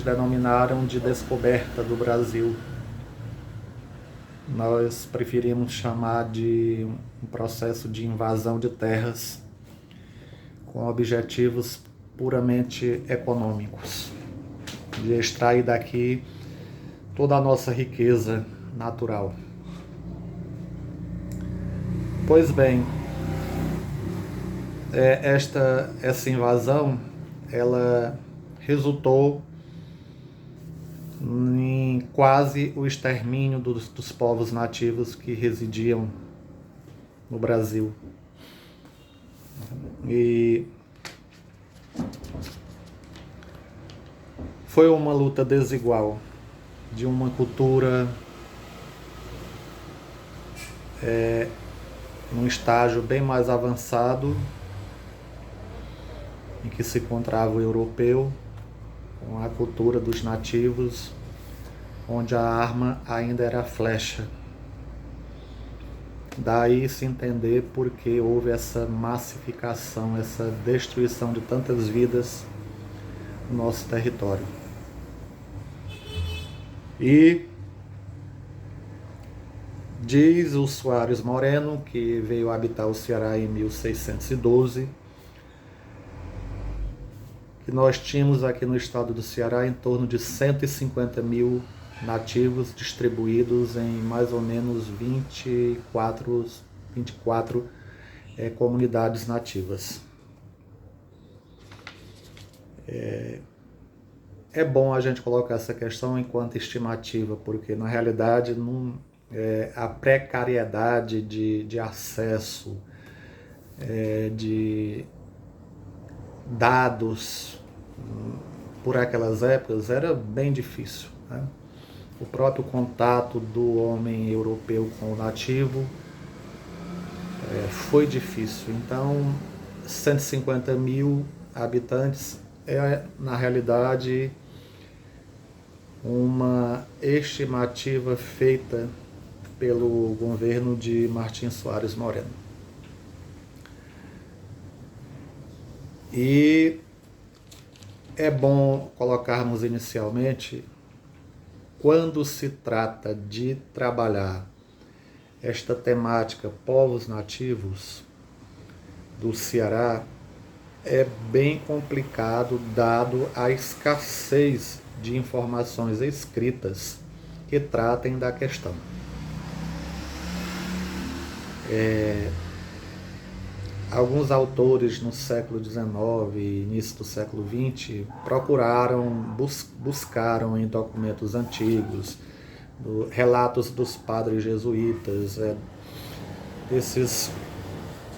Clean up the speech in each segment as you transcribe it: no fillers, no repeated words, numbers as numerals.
denominaram de descoberta do Brasil. Nós preferimos chamar de um processo de invasão de terras com objetivos puramente econômicos, de extrair daqui toda a nossa riqueza natural. Pois bem, essa invasão, ela resultou em quase o extermínio dos povos nativos que residiam no Brasil. E foi uma luta desigual de uma cultura num estágio bem mais avançado, em que se encontrava o europeu, com a cultura dos nativos, onde a arma ainda era a flecha. Daí se entender por que houve essa massificação, essa destruição de tantas vidas no nosso território. E diz o Soares Moreno, que veio habitar o Ceará em 1612, que nós tínhamos aqui no estado do Ceará em torno de 150 mil nativos distribuídos em mais ou menos 24 comunidades nativas. É bom a gente colocar essa questão enquanto estimativa, porque na realidade a precariedade de acesso, de dados por aquelas épocas era bem difícil, né? O próprio contato do homem europeu com o nativo foi difícil. Então, 150 mil habitantes é, na realidade, uma estimativa feita pelo governo de Martim Soares Moreno. E é bom colocarmos inicialmente, quando se trata de trabalhar esta temática povos nativos do Ceará, é bem complicado dado a escassez de informações escritas que tratem da questão. Alguns autores no século XIX e início do século XX buscaram em documentos antigos, relatos dos padres jesuítas, desses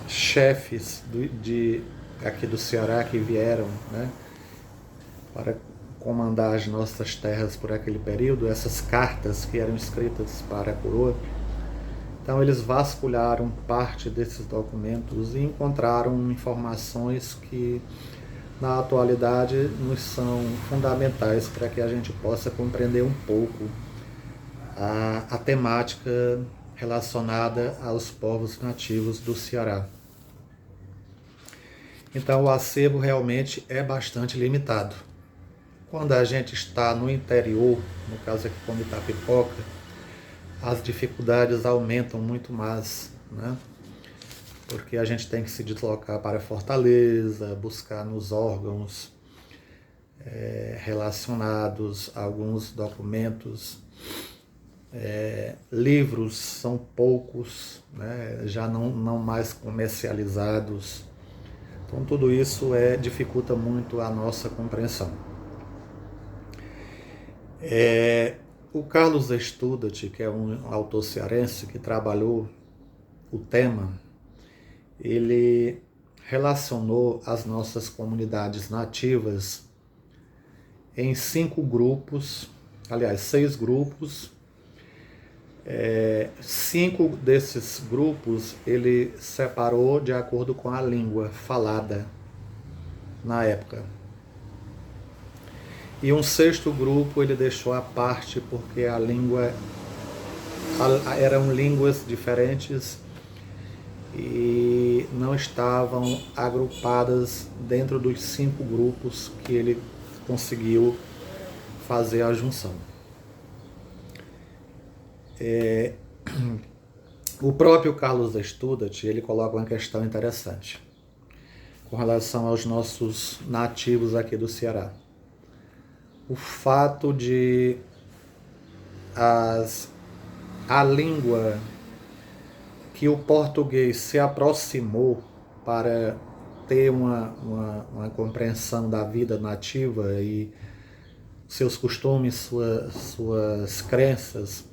chefes aqui do Ceará que vieram, né, para comandar as nossas terras por aquele período, essas cartas que eram escritas para a coroa. Então eles vasculharam parte desses documentos e encontraram informações que na atualidade nos são fundamentais para que a gente possa compreender um pouco a temática relacionada aos povos nativos do Ceará. Então o acervo realmente é bastante limitado. Quando a gente está no interior, no caso aqui como Itapipoca, as dificuldades aumentam muito mais, né? Porque a gente tem que se deslocar para Fortaleza, buscar nos órgãos relacionados a alguns documentos. Livros são poucos, né? Já não mais comercializados. Então tudo isso dificulta muito a nossa compreensão. O Carlos Studat, que é um autor cearense que trabalhou o tema, ele relacionou as nossas comunidades nativas em 6 grupos. 5 desses grupos ele separou de acordo com a língua falada na época. E um 6º grupo ele deixou à parte porque eram línguas diferentes e não estavam agrupadas dentro dos 5 grupos que ele conseguiu fazer a junção. O próprio Carlos Studat, ele coloca uma questão interessante com relação aos nossos nativos aqui do Ceará. O fato de a língua que o português se aproximou para ter uma compreensão da vida nativa e seus costumes, suas crenças,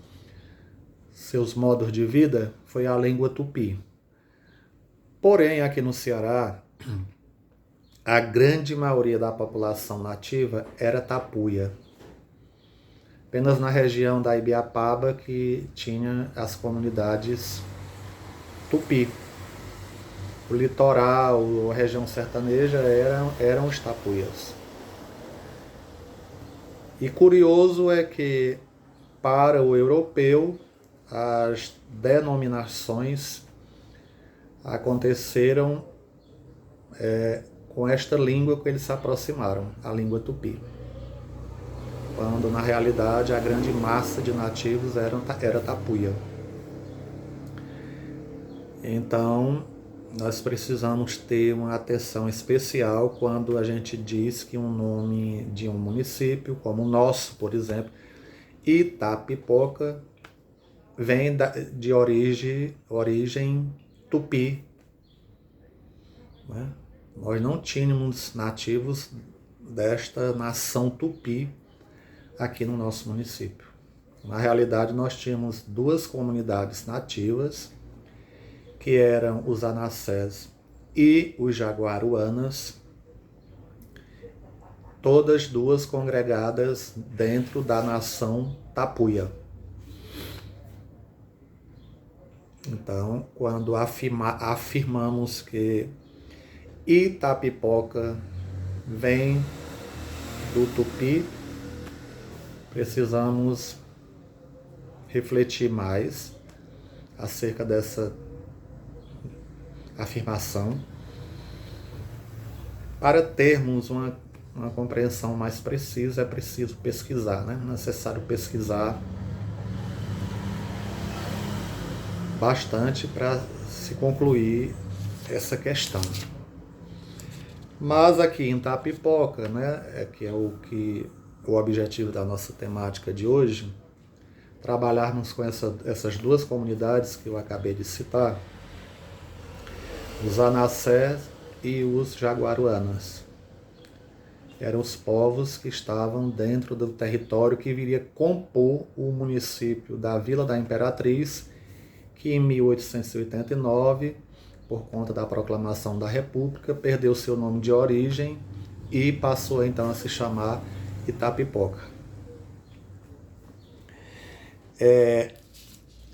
seus modos de vida, foi a língua tupi. Porém, aqui no Ceará, a grande maioria da população nativa era tapuia. Apenas na região da Ibiapaba que tinha as comunidades tupi. O litoral, a região sertaneja eram os tapuias. E curioso é que, para o europeu, as denominações aconteceram com esta língua que eles se aproximaram, a língua tupi. Quando, na realidade, a grande massa de nativos era tapuia. Então, nós precisamos ter uma atenção especial quando a gente diz que um nome de um município, como o nosso, por exemplo, Itapipoca, vem de origem tupi. Né? Nós não tínhamos nativos desta nação tupi aqui no nosso município. Na realidade, nós tínhamos duas comunidades nativas, que eram os Anassés e os Jaguaruanas, todas duas congregadas dentro da nação tapuia. Então, quando afirmamos que Itapipoca vem do tupi, precisamos refletir mais acerca dessa afirmação para termos uma compreensão mais precisa. É preciso pesquisar, né? É necessário pesquisar bastante para se concluir essa questão. Mas aqui em Itapipoca, né, que é o objetivo da nossa temática de hoje, trabalharmos com essas duas comunidades que eu acabei de citar, os Anassés e os Jaguaruanas. Eram os povos que estavam dentro do território que viria compor o município da Vila da Imperatriz, que em 1889, por conta da proclamação da República, perdeu seu nome de origem e passou então a se chamar Itapipoca.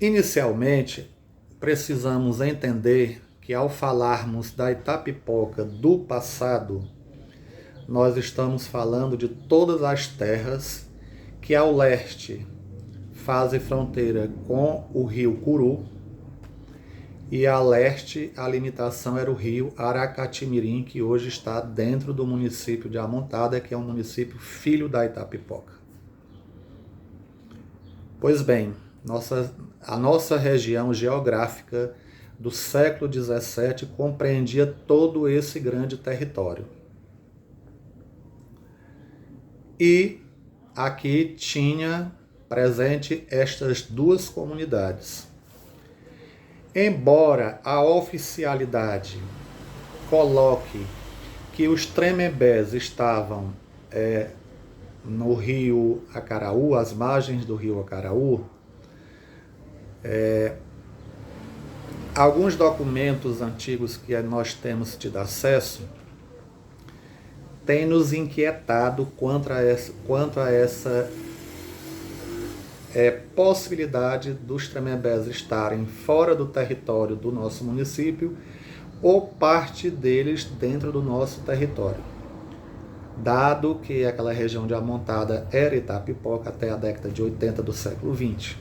Inicialmente, precisamos entender que ao falarmos da Itapipoca do passado, nós estamos falando de todas as terras que ao leste fazem fronteira com o rio Curu, e a leste a limitação era o rio Aracatimirim, que hoje está dentro do município de Amontada, que é um município filho da Itapipoca. Pois bem, a nossa região geográfica do século XVII compreendia todo esse grande território. E aqui tinha presente estas duas comunidades. Embora a oficialidade coloque que os Tremembés estavam no rio Acaraú, às margens do rio Acaraú, alguns documentos antigos que nós temos tido acesso têm nos inquietado quanto a essa possibilidade dos Tremembés estarem fora do território do nosso município ou parte deles dentro do nosso território, dado que aquela região de Amontada era Itapipoca até a década de 80 do século XX.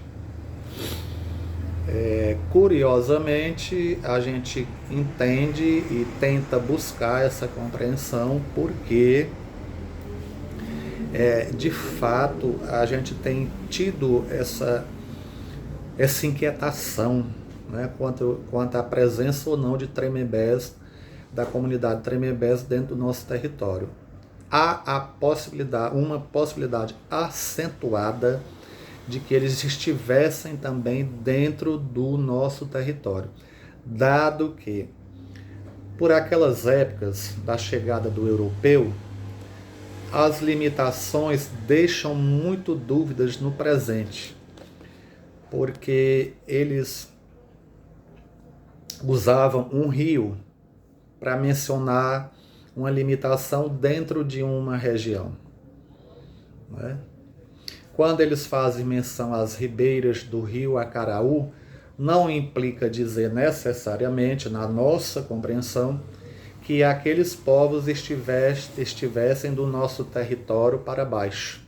Curiosamente, a gente entende e tenta buscar essa compreensão porque de fato, a gente tem tido essa inquietação, né, quanto à presença ou não de Tremembés, da comunidade Tremembés dentro do nosso território. Há uma possibilidade acentuada de que eles estivessem também dentro do nosso território, dado que, por aquelas épocas da chegada do europeu, as limitações deixam muito dúvidas no presente, porque eles usavam um rio para mencionar uma limitação dentro de uma região, né? Quando eles fazem menção às ribeiras do rio Acaraú, não implica dizer necessariamente, na nossa compreensão, que aqueles povos estivessem do nosso território para baixo,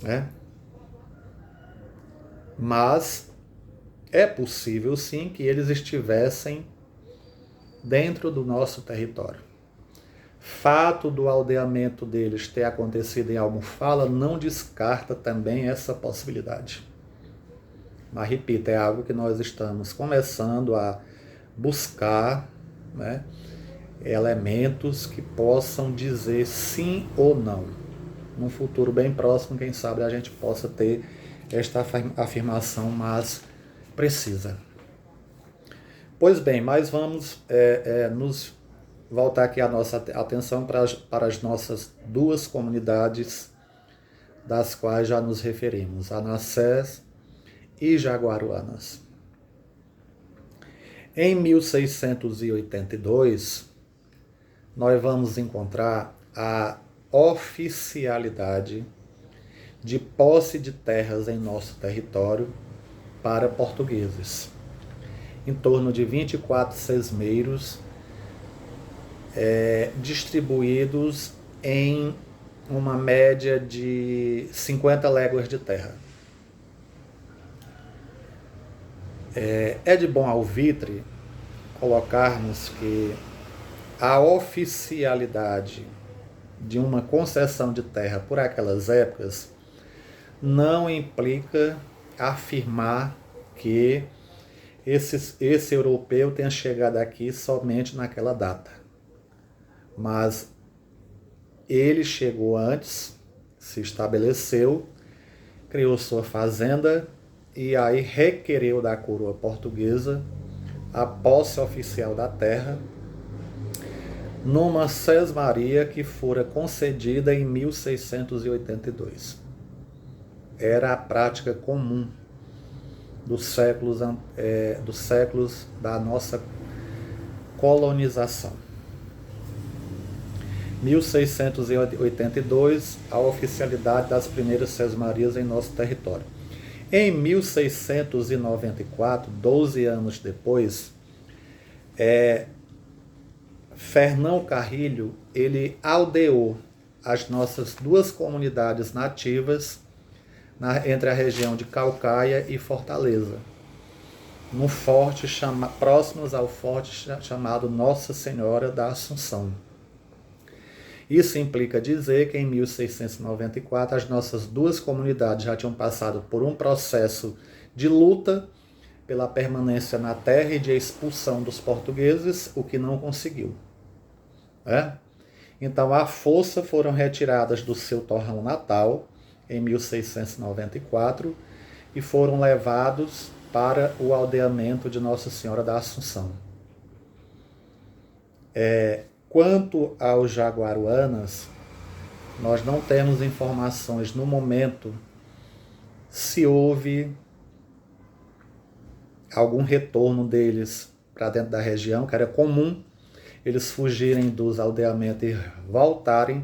né? Mas é possível sim que eles estivessem dentro do nosso território. Fato do aldeamento deles ter acontecido em Almofala não descarta também essa possibilidade. Mas, repito, é algo que nós estamos começando a buscar, né, elementos que possam dizer sim ou não. Num futuro bem próximo, quem sabe a gente possa ter esta afirmação mais precisa. Pois bem, mas vamos nos voltar aqui a nossa atenção para as nossas duas comunidades, das quais já nos referimos, Anassés e Jaguaruanas. Em 1682, nós vamos encontrar a oficialidade de posse de terras em nosso território para portugueses. Em torno de 24 sesmeiros distribuídos em uma média de 50 léguas de terra. É de bom alvitre colocarmos que a oficialidade de uma concessão de terra por aquelas épocas não implica afirmar que esse europeu tenha chegado aqui somente naquela data. Mas ele chegou antes, se estabeleceu, criou sua fazenda e aí requereu da coroa portuguesa a posse oficial da terra numa sesmaria que fora concedida em 1682. Era a prática comum dos séculos da nossa colonização. 1682, a oficialidade das primeiras sesmarias em nosso território. Em 1694, 12 anos depois, Fernão Carrilho, ele aldeou as nossas duas comunidades nativas entre a região de Caucaia e Fortaleza, num forte próximos ao forte chamado Nossa Senhora da Assunção. Isso implica dizer que em 1694 as nossas duas comunidades já tinham passado por um processo de luta pela permanência na terra e de expulsão dos portugueses, o que não conseguiu. Então, à força foram retiradas do seu torrão natal, em 1694, e foram levados para o aldeamento de Nossa Senhora da Assunção. Quanto aos Jaguaruanas, nós não temos informações no momento se houve algum retorno deles para dentro da região, que era comum eles fugirem dos aldeamentos e voltarem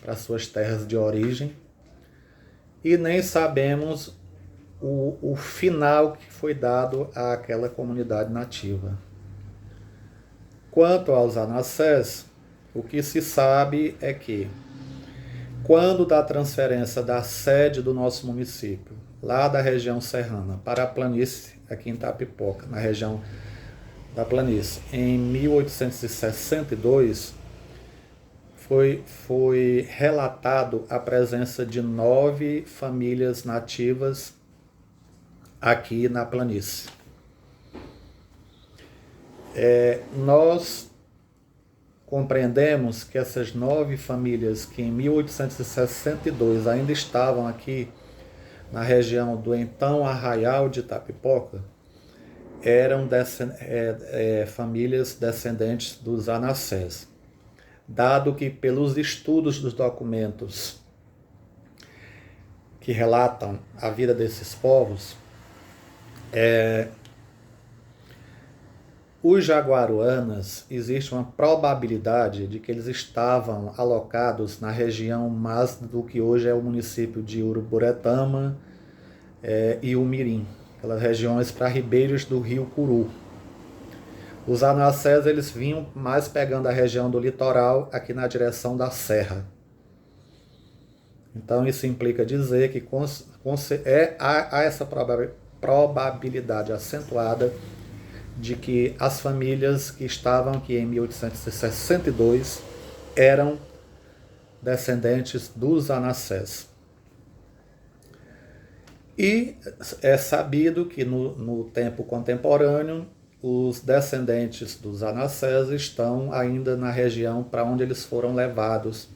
para suas terras de origem. E nem sabemos o final que foi dado àquela comunidade nativa. Quanto aos Anassés, o que se sabe é que, quando da transferência da sede do nosso município, lá da região serrana, para a planície, aqui em Itapipoca, na região da planície, em 1862, foi relatado a presença de 9 famílias nativas aqui na planície. Nós compreendemos que essas 9 famílias que em 1862 ainda estavam aqui na região do então Arraial de Itapipoca eram famílias descendentes dos Anassés, dado que pelos estudos dos documentos que relatam a vida desses povos, os jaguaruanas, existe uma probabilidade de que eles estavam alocados na região mais do que hoje é o município de Uruburetama e Umirim, aquelas regiões para ribeiros do rio Curu. Os Anassés, eles vinham mais pegando a região do litoral aqui na direção da serra. Então isso implica dizer que há essa probabilidade acentuada de que as famílias que estavam aqui em 1862 eram descendentes dos Anassés. E é sabido que no tempo contemporâneo, os descendentes dos Anassés estão ainda na região para onde eles foram levados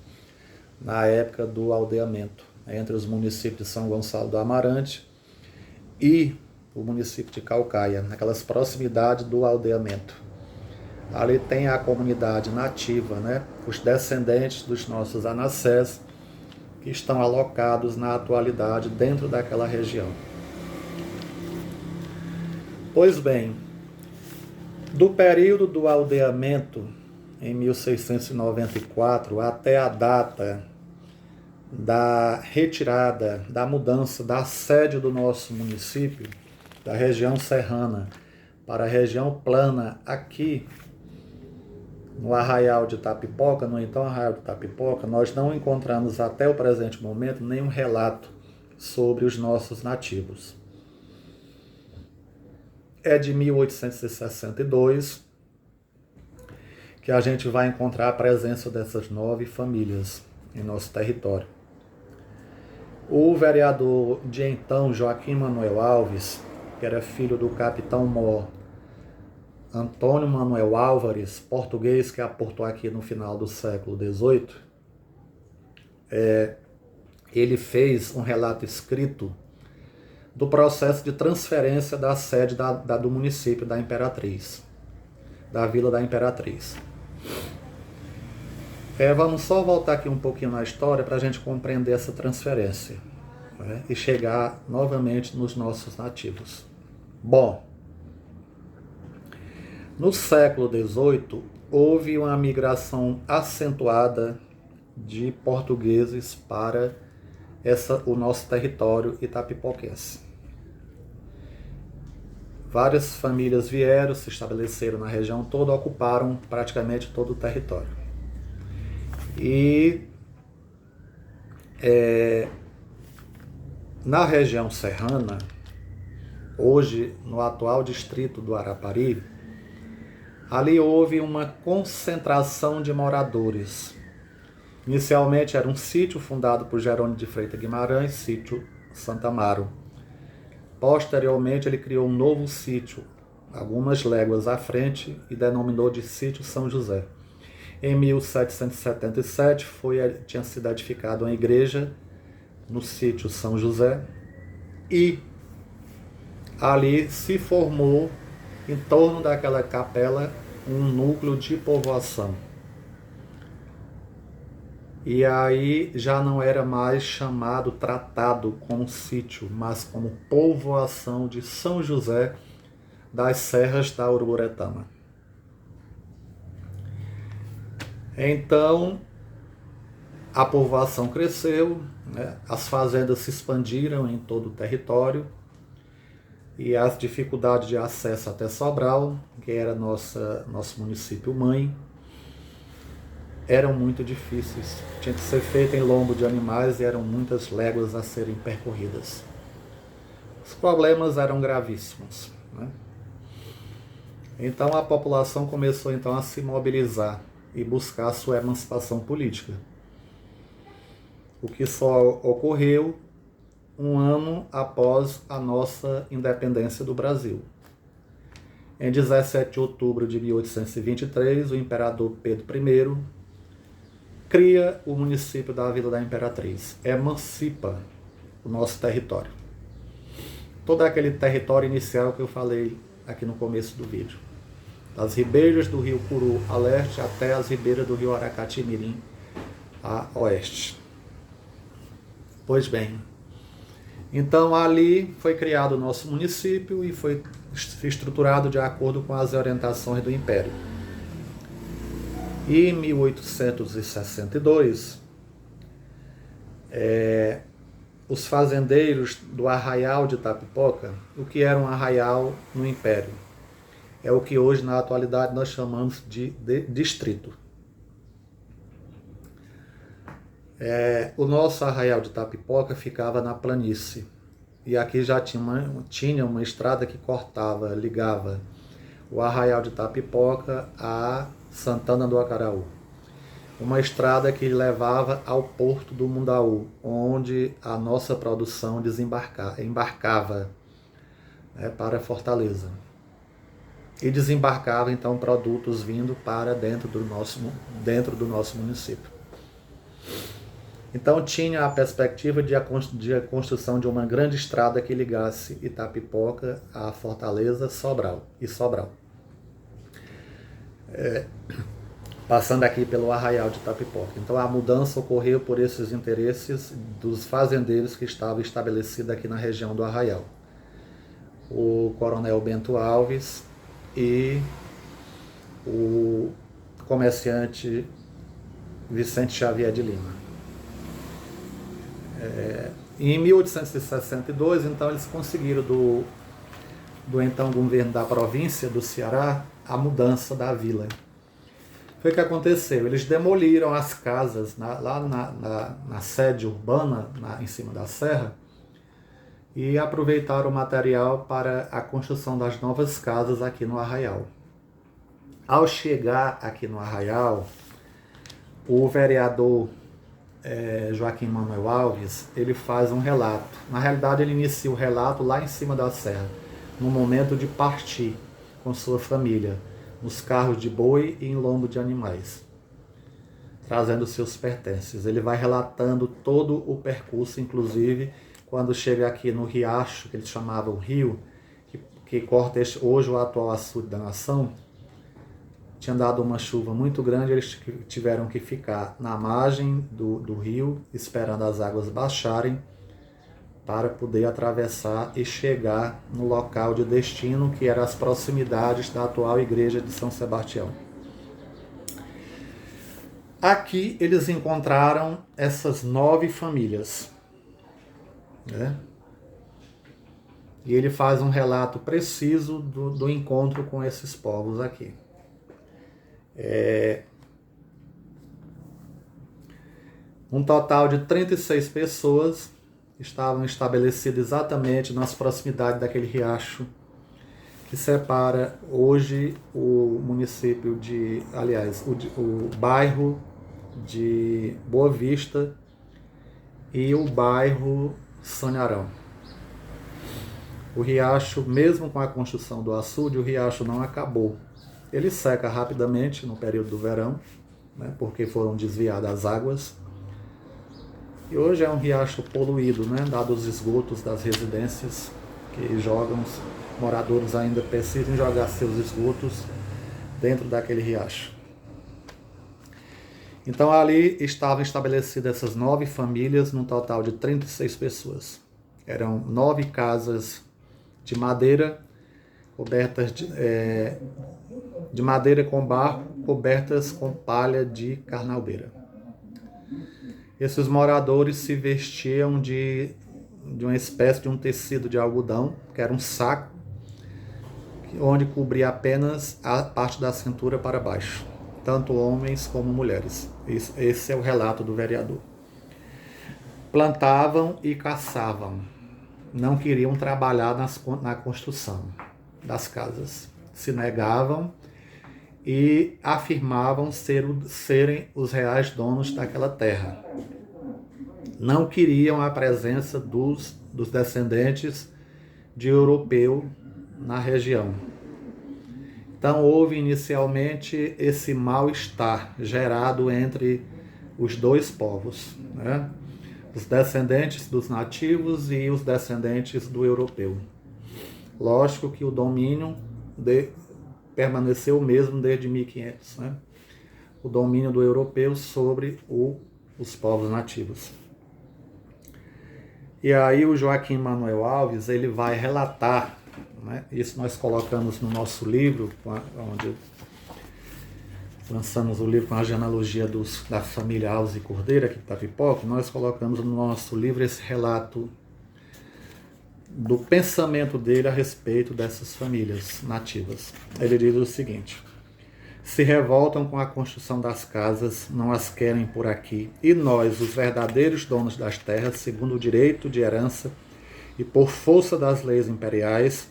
na época do aldeamento, entre os municípios de São Gonçalo do Amarante e o município de Caucaia, naquelas proximidades do aldeamento. Ali tem a comunidade nativa, né? Os descendentes dos nossos Anassés, que estão alocados na atualidade dentro daquela região. Pois bem, do período do aldeamento, em 1694, até a data da retirada, da mudança da sede do nosso município, da região serrana para a região plana aqui no Arraial de Itapipoca, no então Arraial de Itapipoca, nós não encontramos até o presente momento nenhum relato sobre os nossos nativos. É de 1862 que a gente vai encontrar a presença dessas 9 famílias em nosso território. O vereador de então, Joaquim Manuel Alves, que era filho do capitão-mor Antônio Manuel Álvares, português que aportou aqui no final do século XVIII, ele fez um relato escrito do processo de transferência da sede do município da Imperatriz, da Vila da Imperatriz. Vamos só voltar aqui um pouquinho na história para a gente compreender essa transferência, né, e chegar novamente nos nossos nativos. Bom, no século XVIII, houve uma migração acentuada de portugueses para o nosso território itapipoquense. Várias famílias vieram, se estabeleceram na região toda, ocuparam praticamente todo o território. E na região serrana, hoje no atual distrito do Arapari, ali houve uma concentração de moradores. Inicialmente era um sítio fundado por Jerônimo de Freitas Guimarães, sítio Santa Amaro. Posteriormente ele criou um novo sítio, algumas léguas à frente, e denominou de sítio São José. Em 1777 tinha sido edificada uma igreja no sítio São José e ali se formou, em torno daquela capela, um núcleo de povoação. E aí já não era mais tratado como sítio, mas como povoação de São José das Serras da Uruburetama. Então, a povoação cresceu, né? As fazendas se expandiram em todo o território e as dificuldades de acesso até Sobral, que era nosso município mãe, eram muito difíceis. Tinha que ser feito em lombo de animais e eram muitas léguas a serem percorridas. Os problemas eram gravíssimos, né? Então a população começou então a se mobilizar e buscar sua emancipação política. O que só ocorreu um ano após a nossa independência do Brasil. Em 17 de outubro de 1823, o imperador Pedro I cria o município da Vila da Imperatriz, emancipa o nosso território. Todo aquele território inicial que eu falei aqui no começo do vídeo. Das ribeiras do rio Curu a leste até as ribeiras do rio Aracati-Mirim a oeste. Pois bem, então ali foi criado o nosso município e foi estruturado de acordo com as orientações do Império. E em 1862, os fazendeiros do Arraial de Itapipoca, o que era um arraial no Império, é o que hoje na atualidade nós chamamos de distrito. O nosso Arraial de Itapipoca ficava na planície. E aqui já tinha uma estrada que ligava o Arraial de Itapipoca a Santana do Acaraú. Uma estrada que levava ao Porto do Mundaú, onde a nossa produção embarcava para Fortaleza. E desembarcava então produtos vindo para dentro do nosso município. Então tinha a perspectiva de a construção de uma grande estrada que ligasse Itapipoca a Fortaleza e Sobral. Passando aqui pelo Arraial de Itapipoca. Então a mudança ocorreu por esses interesses dos fazendeiros que estavam estabelecidos aqui na região do Arraial. O coronel Bento Alves e o comerciante Vicente Xavier de Lima. Em 1862, então, eles conseguiram do então governo da província do Ceará a mudança da vila. Foi o que aconteceu, eles demoliram as casas lá na sede urbana, em cima da serra, e aproveitaram o material para a construção das novas casas aqui no Arraial. Ao chegar aqui no Arraial, o vereador Joaquim Manuel Alves, ele faz um relato. Na realidade, ele inicia o relato lá em cima da serra, no momento de partir com sua família, nos carros de boi e em lombo de animais, trazendo seus pertences. Ele vai relatando todo o percurso, inclusive quando chega aqui no riacho, que eles chamavam rio, que corta hoje o atual açude da nação. Tinha dado uma chuva muito grande, eles tiveram que ficar na margem do rio, esperando as águas baixarem, para poder atravessar e chegar no local de destino, que eram as proximidades da atual igreja de São Sebastião. Aqui eles encontraram essas 9 famílias, E ele faz um relato preciso do encontro com esses povos aqui. Um total de 36 pessoas estavam estabelecidas exatamente nas proximidades daquele riacho que separa hoje o município o bairro de Boa Vista e o bairro Sanharão. O riacho, mesmo com a construção do açude, o riacho não acabou. Ele seca rapidamente no período do verão, porque foram desviadas as águas. E hoje é um riacho poluído, dado os esgotos das residências que os moradores ainda precisam jogar seus esgotos dentro daquele riacho. Então ali estavam estabelecidas essas 9 famílias, num total de 36 pessoas. Eram 9 casas de madeira, cobertas de madeira com barro, cobertas com palha de carnaubeira. Esses moradores se vestiam de uma espécie de um tecido de algodão, que era um saco, onde cobria apenas a parte da cintura para baixo, tanto homens como mulheres. Esse é o relato do vereador. Plantavam e caçavam, não queriam trabalhar na construção das casas, se negavam e afirmavam serem os reais donos daquela terra. Não queriam a presença dos descendentes de europeu na região. Então houve inicialmente esse mal-estar gerado entre os dois povos, né? Os descendentes dos nativos e os descendentes do europeu. Lógico que o domínio permaneceu o mesmo desde 1500, né? O domínio do europeu sobre os povos nativos. E aí o Joaquim Manuel Alves, ele vai relatar, né? Isso nós colocamos no nosso livro, onde lançamos o livro com a genealogia da família Alves e Cordeiro, aqui de Itapipoca. Nós colocamos no nosso livro esse relato do pensamento dele a respeito dessas famílias nativas. Ele diz o seguinte: se revoltam com a construção das casas, não as querem por aqui, e nós, os verdadeiros donos das terras, segundo o direito de herança e por força das leis imperiais,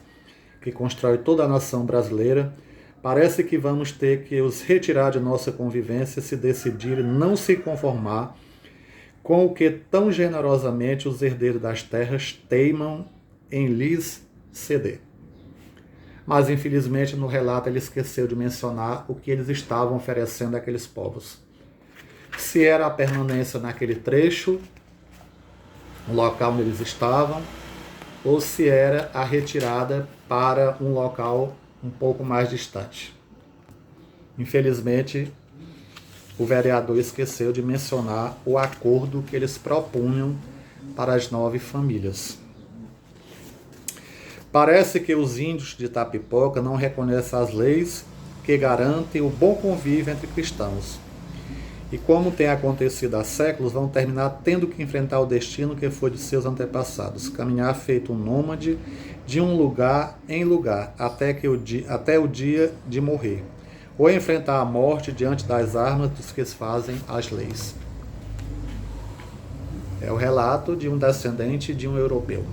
que constrói toda a nação brasileira, parece que vamos ter que os retirar de nossa convivência se decidirem não se conformar com o que tão generosamente os herdeiros das terras teimam em lhes ceder. Mas, infelizmente, no relato ele esqueceu de mencionar o que eles estavam oferecendo àqueles povos. Se era a permanência naquele trecho, no local onde eles estavam, ou se era a retirada para um local um pouco mais distante. Infelizmente, o vereador esqueceu de mencionar o acordo que eles propunham para as 9 famílias. Parece que os índios de Itapipoca não reconhecem as leis que garantem o bom convívio entre cristãos. E como tem acontecido há séculos, vão terminar tendo que enfrentar o destino que foi de seus antepassados, caminhar feito um nômade de um lugar em lugar, até o dia de morrer, ou enfrentar a morte diante das armas dos que fazem as leis. É o relato de um descendente de um europeu.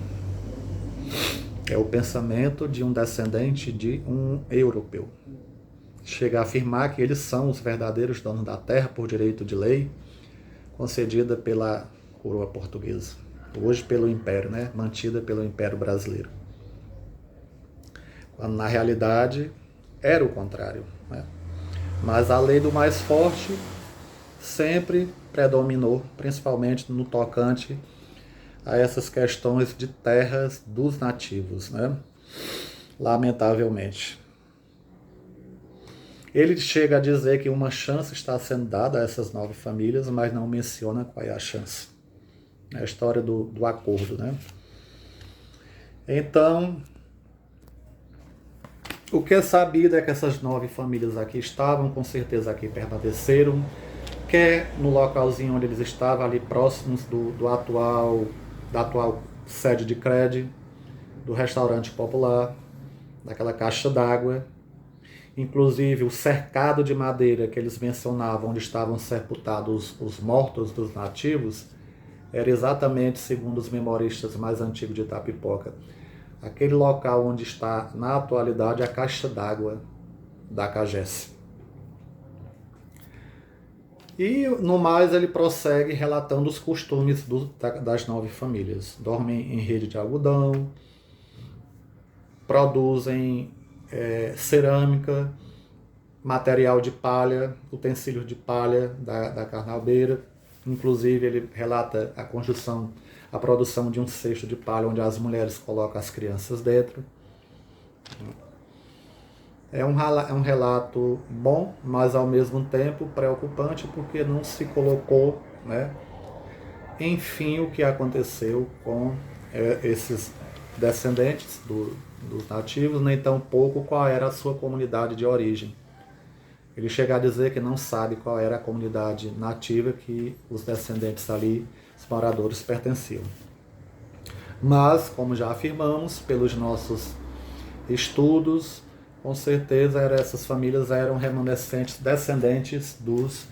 É o pensamento de um descendente de um europeu. Chega a afirmar que eles são os verdadeiros donos da terra por direito de lei concedida pela coroa portuguesa, hoje pelo Império, né? Mantida pelo Império Brasileiro. Quando na realidade era o contrário, né? Mas a lei do mais forte sempre predominou, principalmente no tocante a essas questões de terras dos nativos, né? Lamentavelmente. Ele chega a dizer que uma chance está sendo dada a essas 9 famílias, mas não menciona qual é a chance. É a história do acordo, né? Então, o que é sabido é que essas 9 famílias aqui estavam, com certeza aqui permaneceram, quer no localzinho onde eles estavam, ali próximos da atual sede de crédito, do restaurante popular, daquela caixa d'água. Inclusive o cercado de madeira que eles mencionavam, onde estavam sepultados os mortos dos nativos, era exatamente, segundo os memoristas mais antigos de Itapipoca, aquele local onde está na atualidade a caixa d'água da CAGES. E no mais ele prossegue relatando os costumes das 9 famílias. Dormem em rede de algodão, produzem cerâmica, material de palha, utensílios de palha da carnalbeira. Inclusive ele relata a produção de um cesto de palha onde as mulheres colocam as crianças dentro. É um relato bom, mas ao mesmo tempo preocupante, porque não se colocou, né, enfim, o que aconteceu com esses descendentes dos nativos, nem tampouco qual era a sua comunidade de origem. Ele chega a dizer que não sabe qual era a comunidade nativa que os descendentes ali, os moradores, pertenciam. Mas, como já afirmamos, pelos nossos estudos, com certeza essas famílias eram remanescentes descendentes dos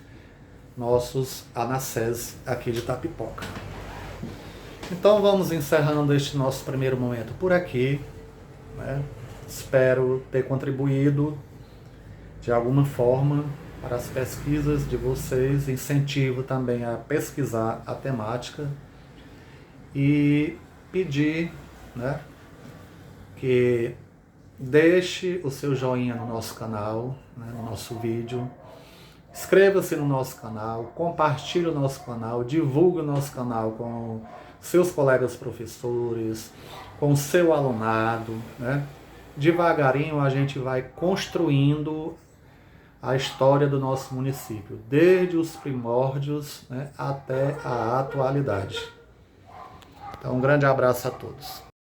nossos anassés aqui de Itapipoca. Então vamos encerrando este nosso primeiro momento por aqui, né? Espero ter contribuído de alguma forma para as pesquisas de vocês, incentivo também a pesquisar a temática e pedir, né, que deixe o seu joinha no nosso canal, né, no nosso vídeo, inscreva-se no nosso canal, compartilhe o nosso canal, divulgue o nosso canal com seus colegas professores, com o seu alunado, né? Devagarinho a gente vai construindo a história do nosso município, desde os primórdios, né, até a atualidade. Então, um grande abraço a todos.